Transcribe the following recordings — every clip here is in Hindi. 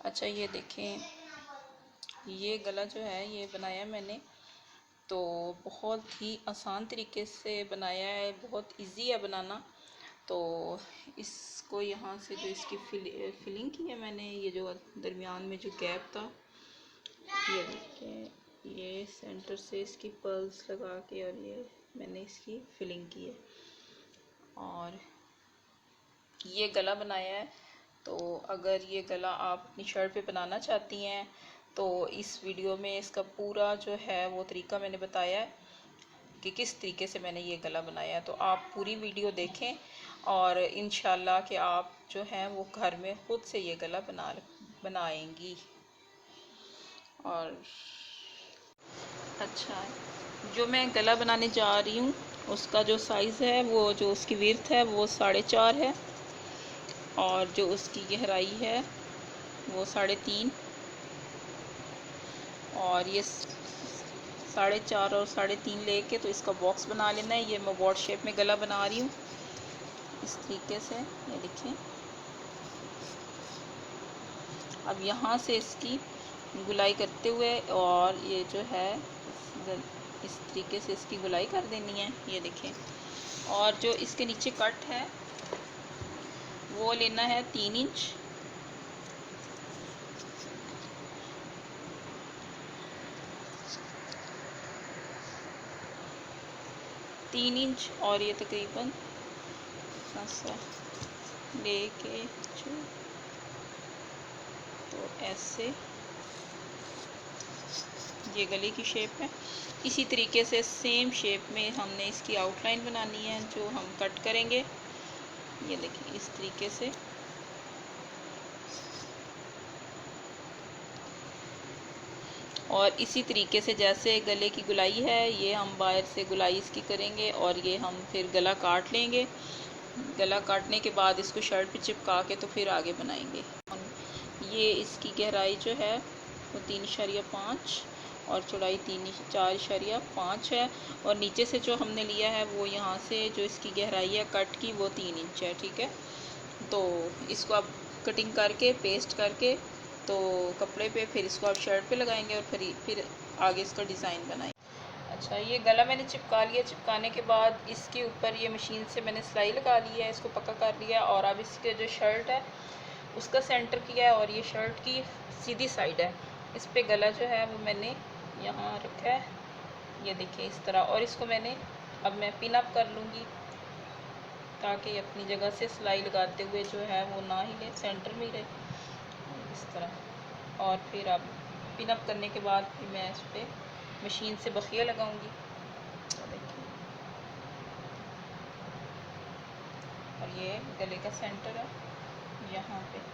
अच्छा ये देखें, ये गला जो है ये बनाया मैंने, तो बहुत ही आसान तरीके से बनाया है, बहुत इजी है बनाना। तो इसको यहाँ से जो इसकी फिलिंग की है मैंने, ये जो दरमियान में जो गैप था, ये देखिए, ये सेंटर से इसकी पर्ल्स लगा के और ये मैंने इसकी फिलिंग की है और ये गला बनाया है। तो अगर ये गला आप अपनी शर्ट पे बनाना चाहती हैं तो इस वीडियो में इसका पूरा जो है वो तरीका मैंने बताया है कि किस तरीके से मैंने ये गला बनाया है। तो आप पूरी वीडियो देखें और इंशाल्लाह कि आप जो है वो घर में खुद से ये गला बनाएंगी। और अच्छा, जो मैं गला बनाने जा रही हूँ उसका जो साइज़ है, वो जो उसकी विड्थ है वो 4.5 है और जो उसकी गहराई है वो 3.5। और ये 4.5 और 3.5 लेके तो इसका बॉक्स बना लेना है। ये मैं वॉट शेप में गला बना रही हूँ इस तरीके से, ये देखिए। अब यहाँ से इसकी गुलाई करते हुए और ये जो है इस तरीके से इसकी गुलाई कर देनी है, ये देखें। और जो इसके नीचे कट है वो लेना है 3 इंच। और ये तकरीबन ऐसा लेके जो, तो ऐसे ये गले की शेप है। इसी तरीके से सेम शेप में हमने इसकी आउटलाइन बनानी है जो हम कट करेंगे, ये देखिए इस तरीके से। और इसी तरीके से जैसे गले की गुलाई है, ये हम बाहर से गुलाई इसकी करेंगे और ये हम फिर गला काट लेंगे। गला काटने के बाद इसको शर्ट पे चिपका के तो फिर आगे बनाएंगे। ये इसकी गहराई जो है वो 3.5 और चौड़ाई 4.5 है। और नीचे से जो हमने लिया है वो यहाँ से जो इसकी गहराई है कट की वो 3 इंच है, ठीक है। तो इसको आप कटिंग करके पेस्ट करके तो कपड़े पे फिर इसको आप शर्ट पे लगाएंगे और फिर आगे इसका डिज़ाइन बनाएंगे। अच्छा, ये गला मैंने चिपका लिया। चिपकाने के बाद इसके ऊपर ये मशीन से मैंने सिलाई लगा ली है, इसको पक्का कर लिया। और अब इसके जो शर्ट है उसका सेंटर किया है और ये शर्ट की सीधी साइड है, इस पे गला जो है वो मैंने यहाँ रखा है, ये देखिए इस तरह। और इसको मैंने अब मैं पिन अप कर लूँगी ताकि अपनी जगह से सिलाई लगाते हुए जो है वो ना हिले, सेंटर में ही रहे, इस तरह। और फिर अब पिन अप करने के बाद फिर मैं इस पर मशीन से बखिया लगाऊंगी, देखिए। और ये गले का सेंटर है यहाँ पे।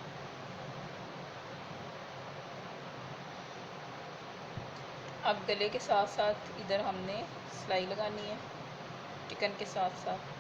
अब गले के साथ साथ इधर हमने सिलाई लगानी है चिकन के साथ साथ।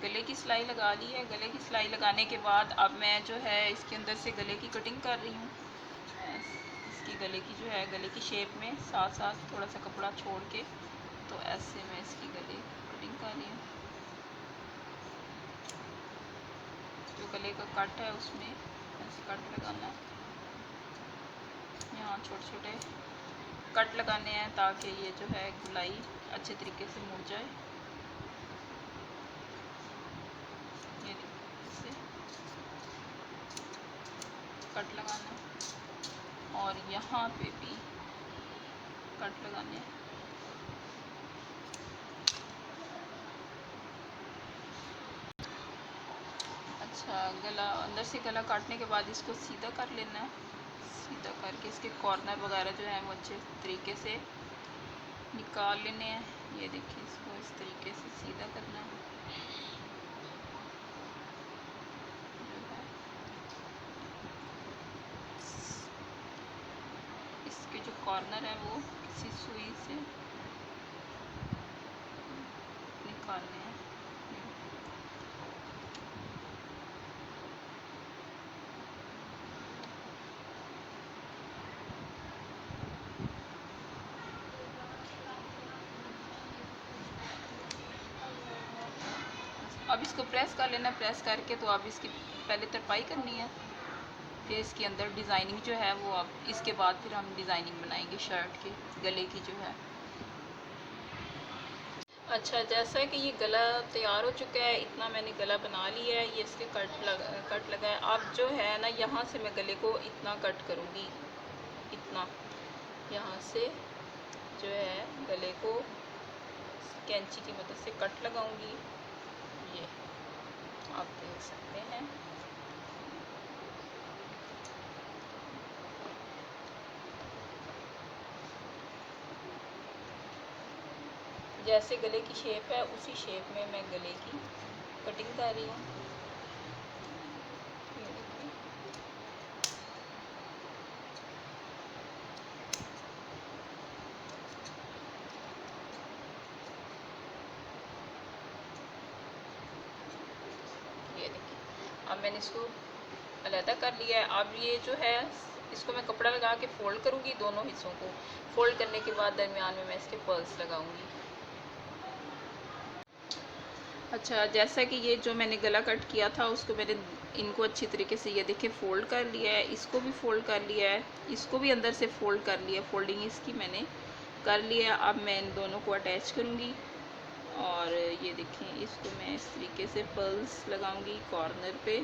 गले की सिलाई लगा ली है। गले की सिलाई लगाने के बाद अब मैं जो है इसके अंदर से गले की कटिंग कर रही हूँ। इसकी गले की जो है गले की शेप में साथ साथ थोड़ा सा कपड़ा छोड़ के, तो ऐसे मैं इसकी गले कटिंग कर रही हूँ। जो गले का कट है उसमें ऐसे कट लगाना है, यहाँ छोटे छोटे कट लगाने हैं ताकि ये जो है गुलाई अच्छे तरीके से मुड़ जाए। ये से कट लगाना और यहाँ पे भी कट लगाने हैं। अच्छा, गला अंदर से गला काटने के बाद इसको सीधा कर लेना है। सीधा करके इसके कॉर्नर वगैरह जो है वो अच्छे तरीके से निकाल लेने हैं। ये देखिए, इसको इस तरीके से सीधा करना है। इसके जो कॉर्नर है वो किसी सुई से निकालने हैं। अब इसको प्रेस कर लेना है। प्रेस करके तो अब इसकी पहले तरपाई करनी है, फिर इसके अंदर डिज़ाइनिंग जो है वो अब इसके बाद फिर हम डिज़ाइनिंग बनाएंगे शर्ट के गले की जो है। अच्छा, जैसा कि ये गला तैयार हो चुका है, इतना मैंने गला बना लिया है। ये इसके कट लगा है। अब जो है ना, यहाँ से मैं गले को इतना कट करूँगी, इतना यहाँ से जो है गले को कैंची की मदद से कट लगाऊंगी। ये आप देख सकते हैं। जैसे गले की शेप है उसी शेप में मैं गले की कटिंग कर रही हूँ। ये देखिए, अब मैंने इसको अलहदा कर लिया है। अब ये जो है, इसको मैं कपड़ा लगा के फोल्ड करूँगी दोनों हिस्सों को। फोल्ड करने के बाद दरमियान में मैं इसके पर्ल्स लगाऊंगी। अच्छा, जैसा कि ये जो मैंने गला कट किया था उसको मैंने इनको अच्छी तरीके से ये देखिए फोल्ड कर लिया है। इसको भी फोल्ड कर लिया है, इसको भी अंदर से फोल्ड कर लिया। फोल्डिंग इसकी मैंने कर लिया। अब मैं इन दोनों को अटैच करूँगी और ये देखें, इसको मैं इस तरीके से पर्ल्स लगाऊंगी कॉर्नर पे।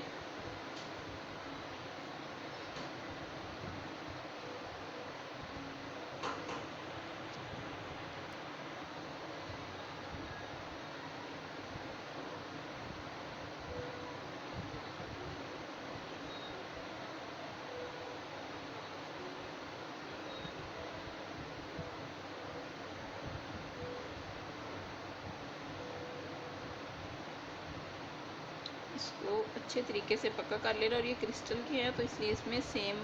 इसको अच्छे तरीके से पक्का कर लेना। और ये क्रिस्टल के हैं तो इसलिए इसमें सेम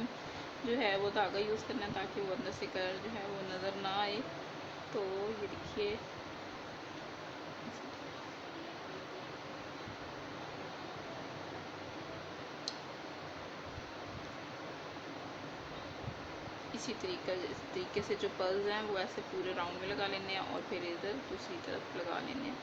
जो है वो धागा यूज़ करना है ताकि वो अंदर से कलर जो है वो नज़र ना आए। तो ये देखिए, इसी तरीके से जो पर्ल्स हैं वो ऐसे पूरे राउंड में लगा लेने हैं और फिर इधर दूसरी तरफ लगा लेने हैं।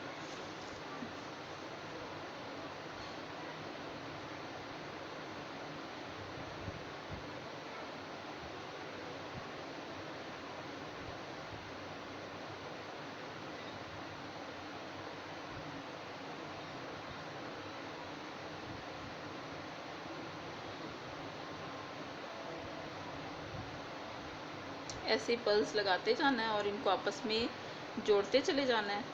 ऐसे पर्ल्स लगाते जाना है और इनको आपस में जोड़ते चले जाना है।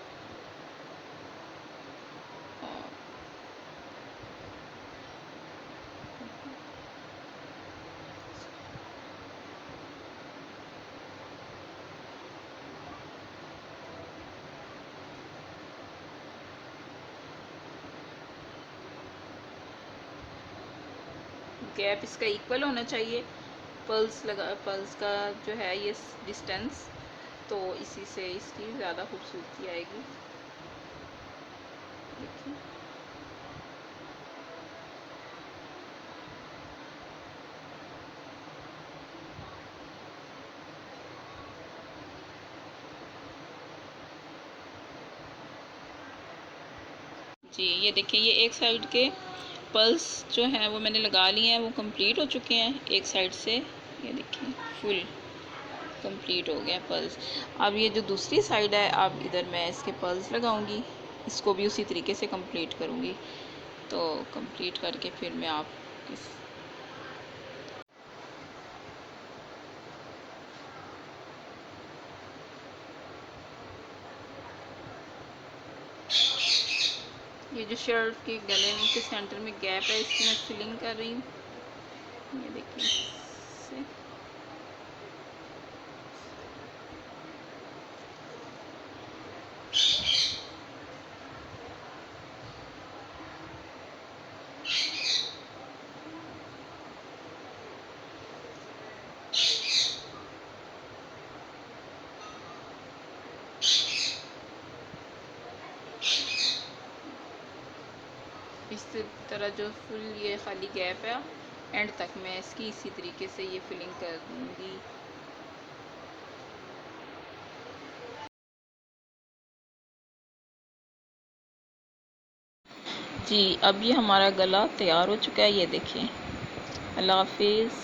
गैप इसका इक्वल होना चाहिए। पर्ल्स का जो है ये डिस्टेंस, तो इसी से इसकी ज़्यादा खूबसूरती आएगी। देखिए, जी ये देखिए, ये एक साइड के पर्ल्स जो हैं वो मैंने लगा लिए हैं, वो कंप्लीट हो चुके हैं एक साइड से। ये देखिए, फुल कंप्लीट हो गया पर्ल्स। अब ये जो दूसरी साइड है, अब इधर मैं इसके पर्ल्स लगाऊंगी। इसको भी उसी तरीके से कंप्लीट करूंगी। तो कंप्लीट करके फिर मैं आप इस ये ये जो शर्ट के गले में के सेंटर में गैप है इसकी मैं फिलिंग कर रही हूँ। ये देखिए से इस तरह जो फुल ये खाली गैप है एंड तक मैं इसकी इसी तरीके से ये फिलिंग कर दूँगी। जी अब ये हमारा गला तैयार हो चुका है, ये देखिए। अल्लाह हाफिज़।